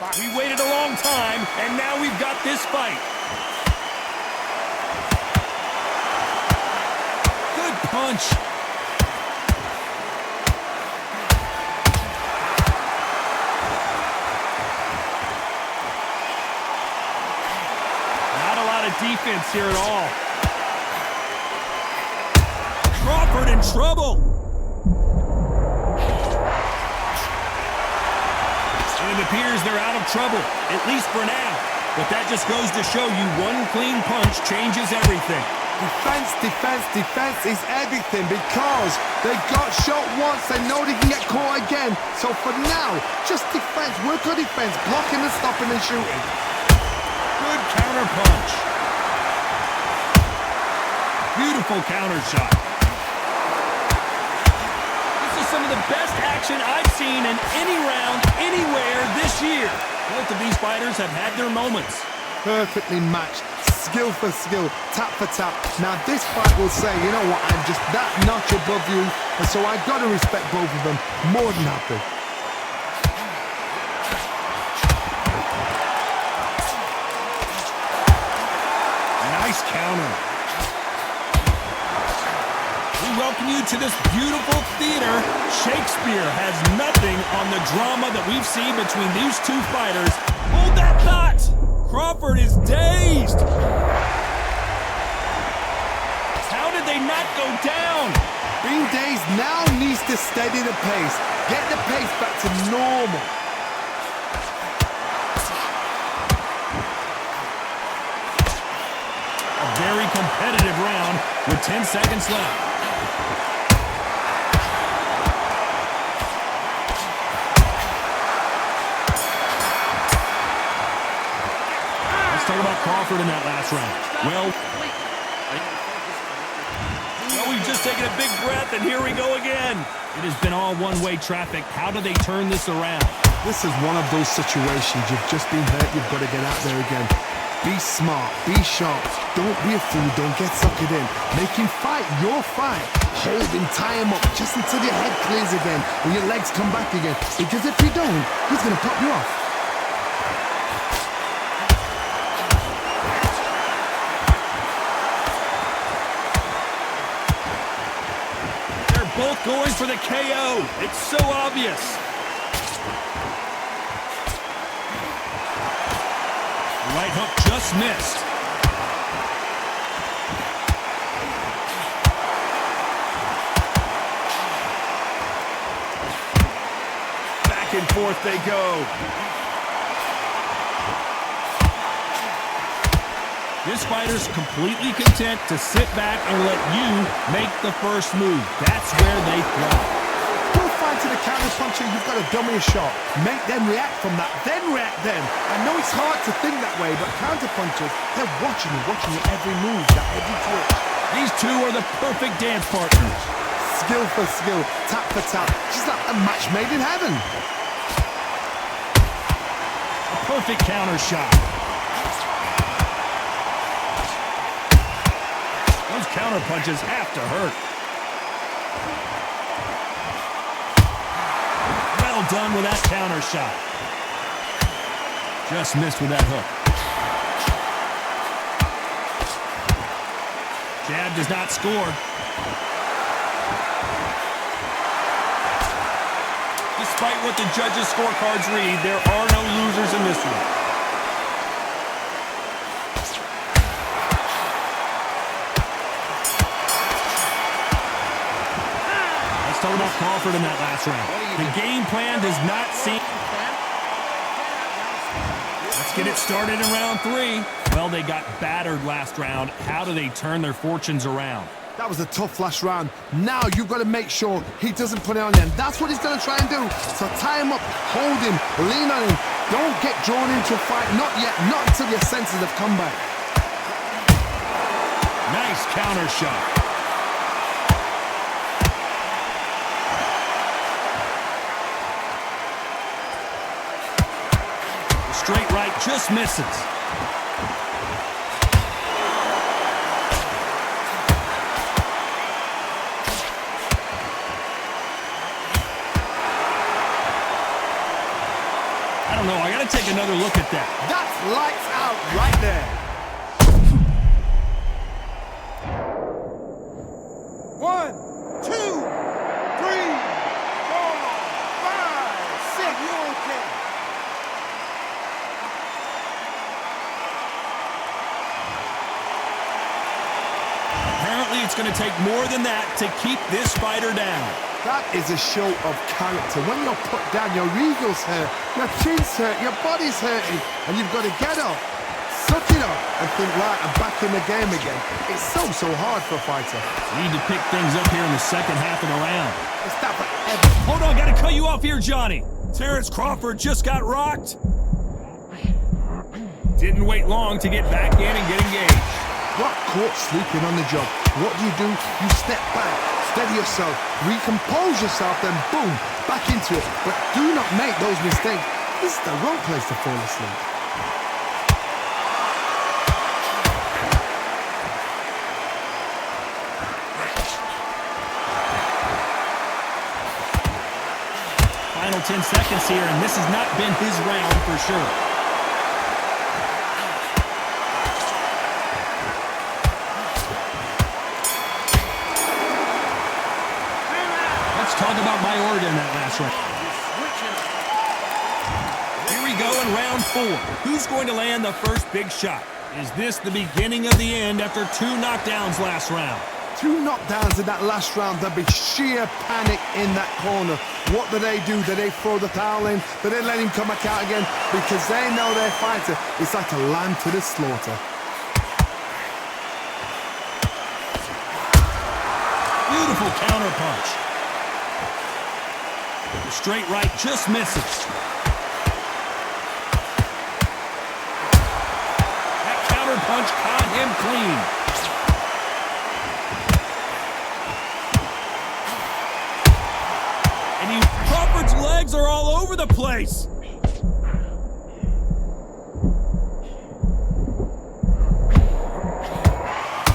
We waited a long time, and now we've got this fight. Good punch. Not a lot of defense here at all. Crawford in trouble. And it appears they're out of trouble, at least for now. But that just goes to show you one clean punch changes everything. Defense is everything because they got shot once. They know they can get caught again. So for now, just defense. Work on defense. Blocking and stopping and shooting. Good counter punch. Beautiful counter shot. Some of the best action I've seen in any round, anywhere this year. Both of these fighters have had their moments. Perfectly matched, skill for skill, tap for tap. Now this fight will say, you know what, I'm just that notch above you, and so I got to respect both of them. More than happy. Nice counter. We welcome you to this beautiful theater. Shakespeare has nothing on the drama that we've seen between these two fighters. Hold that thought! Crawford is dazed. How did they not go down? Being dazed now needs to steady the pace. Get the pace back to normal. A very competitive round with 10 seconds left. Talk about Crawford in that last round. Well, we've just taken a big breath, and here we go again. It has been all one-way traffic. How do they turn this around? This is one of those situations. You've just been hurt. You've got to get out there again. Be smart. Be sharp. Don't be a fool. Don't get suckered in. Make him fight your fight. Hold him, tie him up just until your head clears again and your legs come back again. Because if you don't, he's going to pop you off. Both going for the KO. It's so obvious. Right hook just missed. Back and forth they go. This fighter's completely content to sit back and let you make the first move. That's where they thrive. Don't fight to the counter puncher. You've got to dummy a shot. Make them react from that, then react then. I know it's hard to think that way, but counter punchers, they're watching your every move, that every twitch. These two are the perfect dance partners. Skill for skill, tap for tap. Just like a match made in heaven. A perfect counter shot. Those counter punches have to hurt. Well done with that counter shot. Just missed with that hook. Jab does not score. Despite what the judges' scorecards read, there are no losers in this one. Talk about Crawford in that last round. The game plan does not seem... Let's get it started in round 3. Well, they got battered last round. How do they turn their fortunes around? That was a tough last round. Now you've got to make sure he doesn't put it on you. And that's what he's going to try and do. So tie him up, hold him, lean on him. Don't get drawn into a fight. Not yet. Not until your senses have come back. Nice counter shot. Straight right just misses. I don't know. I got to take another look at that. That's lights out right there. 1, 2, 3, 4, 5, 6. You okay? Apparently, it's going to take more than that to keep this fighter down. That is a show of character. When you're put down, your ego's hurt, your chin's hurt, your body's hurting, and you've got to get up, suck it up, and think, right, I'm back in the game again. It's so hard for a fighter. Need to pick things up here in the second half of the round. It's not forever. Hold on, got to cut you off here, Johnny. Terence Crawford just got rocked. Didn't wait long to get back in and get engaged. Got caught sleeping on the job. What do? You step back, steady yourself, recompose yourself, then boom, back into it. But do not make those mistakes. This is the wrong place to fall asleep. Final 10 seconds here, and this has not been his round for sure. Talk about Mayorga in that last round. Here we go in round 4. Who's going to land the first big shot? Is this the beginning of the end after 2 knockdowns last round? 2 knockdowns in that last round. There'll be sheer panic in that corner. What do? Do they throw the towel in? Do they let him come back out again? Because they know their fighter is like a lamb to the slaughter. Beautiful counter punch. The straight right just misses. That counter punch caught him clean. And Crawford's legs are all over the place.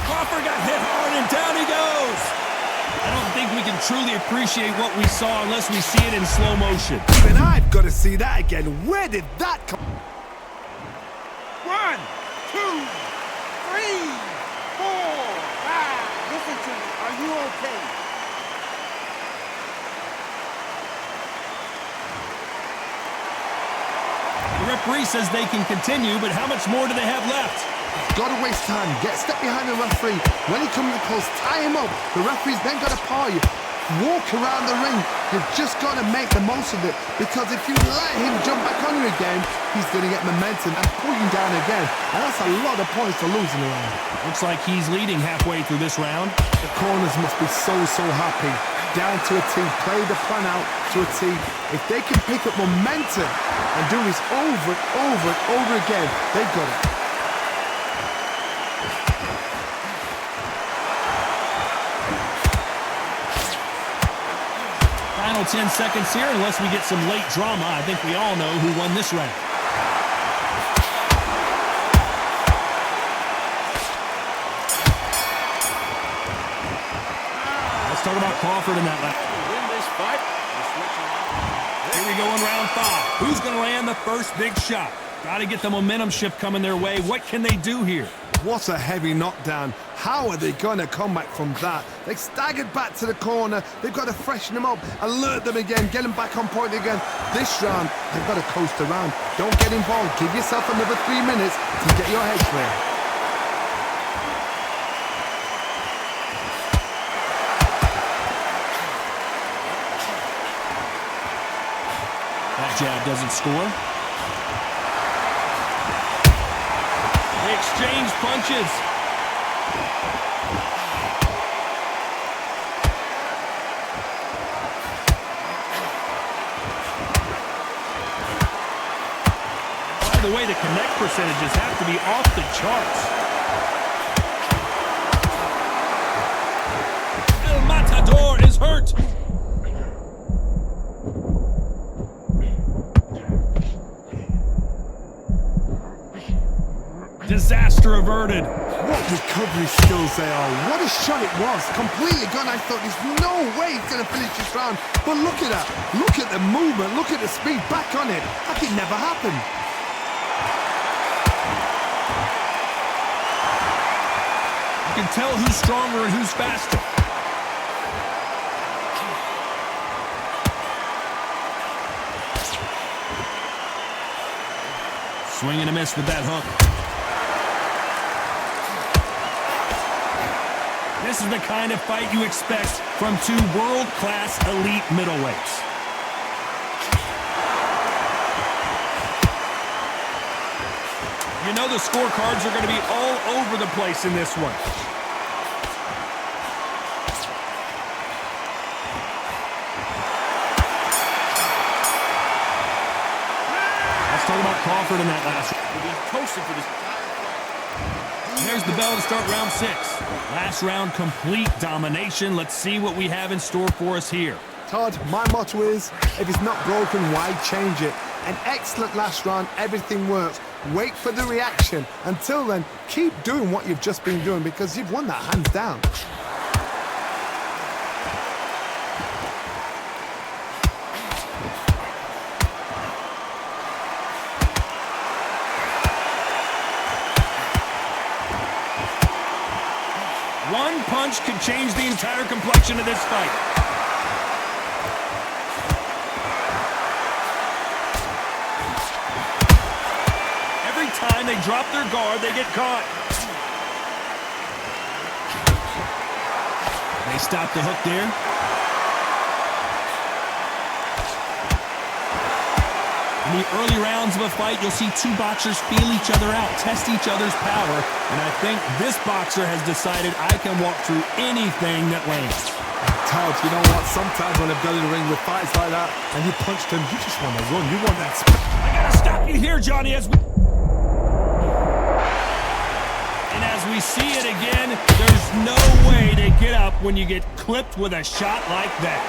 Crawford got hit hard and down he goes. I don't think we can truly appreciate what we saw unless we see it in slow motion. Even I've got to see that again. Where did that come? 1, 2, 3, 4, 5. Listen to me. Are you okay? The referee says they can continue, but how much more do they have left? Got to waste time. Step behind the referee. When he comes close, tie him up. The referee's then got to paw you. Walk around the ring. You've just got to make the most of it. Because if you let him jump back on you again, he's going to get momentum and pull you down again. And that's a lot of points to lose in the round. Looks like he's leading halfway through this round. The corners must be so happy. Down to a T. Play the plan out to a T. If they can pick up momentum and do this over and over and over again, they've got it. Final 10 seconds here, unless we get some late drama. I think we all know who won this round. Let's talk about Crawford in that lap. Here we go in round 5. Who's going to land the first big shot? Got to get the momentum shift coming their way. What can they do here? What a heavy knockdown. How are they going to come back from that? They staggered back to the corner. They've got to freshen them up, alert them again, get them back on point again. This round, they've got to coast around. Don't get involved. Give yourself another 3 minutes to get your head clear. That jab doesn't score. They exchange punches. By the way, the connect percentages have to be off the charts. El Matador is hurt. Disaster averted. What recovery skills they are. What a shot it was. Completely gone. I thought there's no way he's going to finish this round. But look at that. Look at the movement. Look at the speed. Back on it. Like it never happened. You can tell who's stronger and who's faster. Swing and a miss with that hook. This is the kind of fight you expect from two world-class elite middleweights. You know the scorecards are going to be all over the place in this one. Talk about Crawford in that last round. We'll be toasted for this. There's the bell to start round 6. Last round, complete domination. Let's see what we have in store for us here. Todd, my motto is, if it's not broken, why change it? An excellent last round, everything works. Wait for the reaction. Until then, keep doing what you've just been doing because you've won that hands down. One punch could change the entire complexion of this fight. Every time they drop their guard, they get caught. They stop the hook there. In the early rounds of a fight, you'll see two boxers feel each other out, test each other's power, and I think this boxer has decided I can walk through anything that lands. Todd, you know what? Sometimes when I've done in the ring with fights like that, and you punched him, you just want to run. You want that speed. I gotta stop you here, Johnny, as we see it again, there's no way to get up when you get clipped with a shot like that.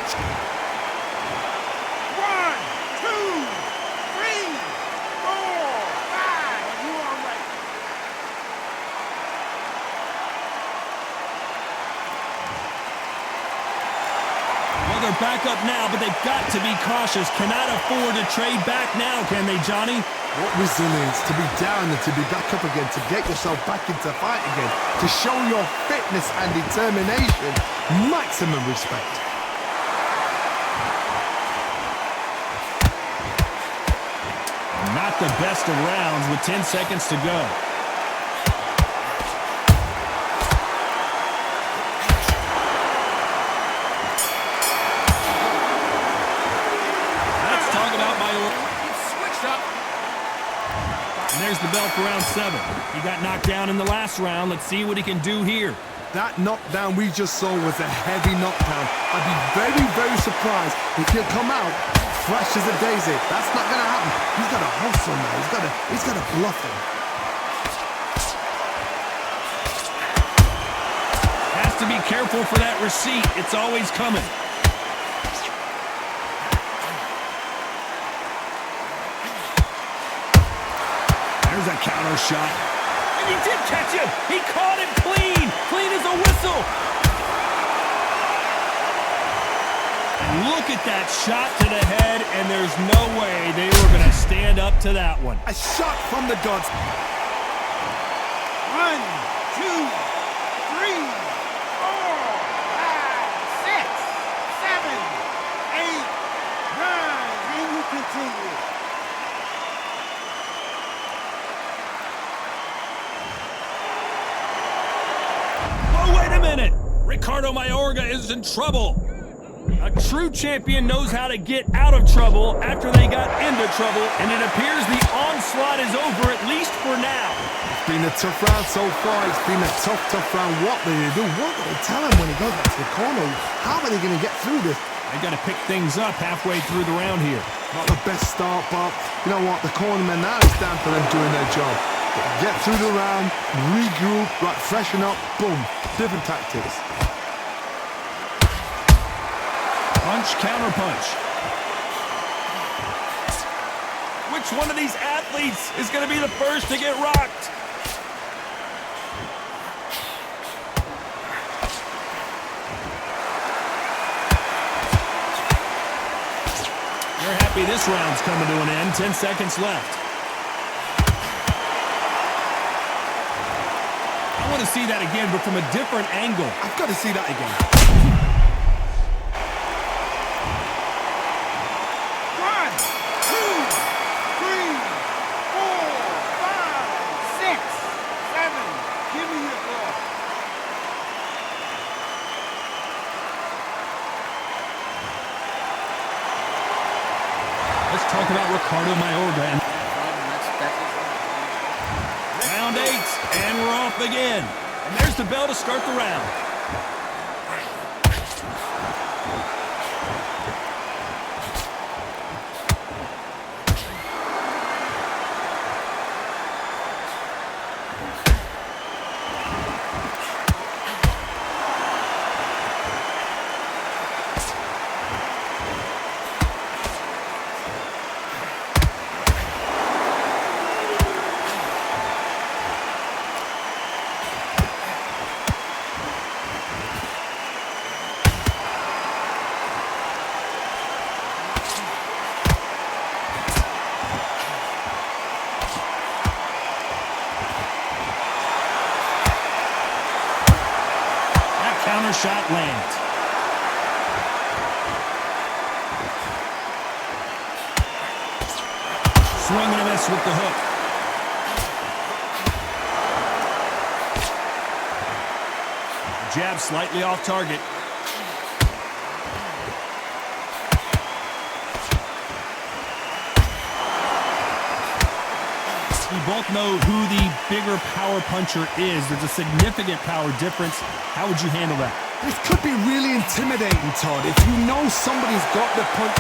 They're back up now, but they've got to be cautious. Cannot afford to trade back now, can they, Johnny? What resilience to be down and to be back up again, to get yourself back into fight again, to show your fitness and determination. Maximum respect. Not the best of rounds with 10 seconds to go. And there's the bell for round 7. He got knocked down in the last round. Let's see what he can do here. That knockdown we just saw was a heavy knockdown. I'd be very, very surprised if he'll come out fresh as a daisy. That's not going to happen. He's got to hustle now. He's got to bluff him. Has to be careful for that receipt. It's always coming. There's a counter shot. And he did catch him. He caught him clean. Clean as a whistle. And look at that shot to the head, and there's no way they were going to stand up to that one. A shot from the gods. 1, 2, 3, 4, 5, 6, 7, 8, 9. And we continue. Wait a minute! Ricardo Mayorga is in trouble. A true champion knows how to get out of trouble after they got into trouble, and it appears the onslaught is over, at least for now. It's been a tough round so far. It's been a tough round. What do they do? What do they tell him when he goes back to the corner? How are they going to get through this? They got to pick things up halfway through the round here. Not the best start, but you know what? The cornerman now is down for them doing their job. Get through the round, regroup, right, freshen up, boom. Different tactics. Punch, counter punch. Which one of these athletes is going to be the first to get rocked? This round's coming to an end. 10 seconds left. I want to see that again, but from a different angle. I've got to see that again. 1, 2, 3, 4, 5, 6, 7. Give me your ball. Let's talk about Ricardo Mayorga. Round 8, and we're off again. And there's the bell to start the round. Counter shot lands. Swing and a miss with the hook. Jab slightly off target. We both know who the bigger power puncher is. There's a significant power difference. How would you handle that? This could be really intimidating, Todd. If you know somebody's got the punch.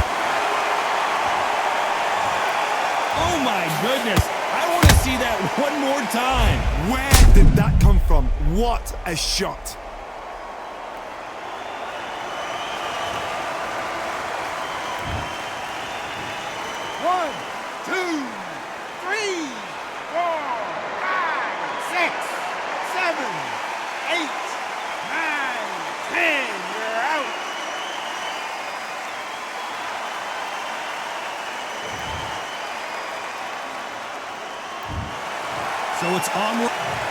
Oh my goodness. I want to see that one more time. Where did that come from? What a shot. One, two, three, 4, 5, 6, 7, 8, 9, 10. You're out. So it's onward.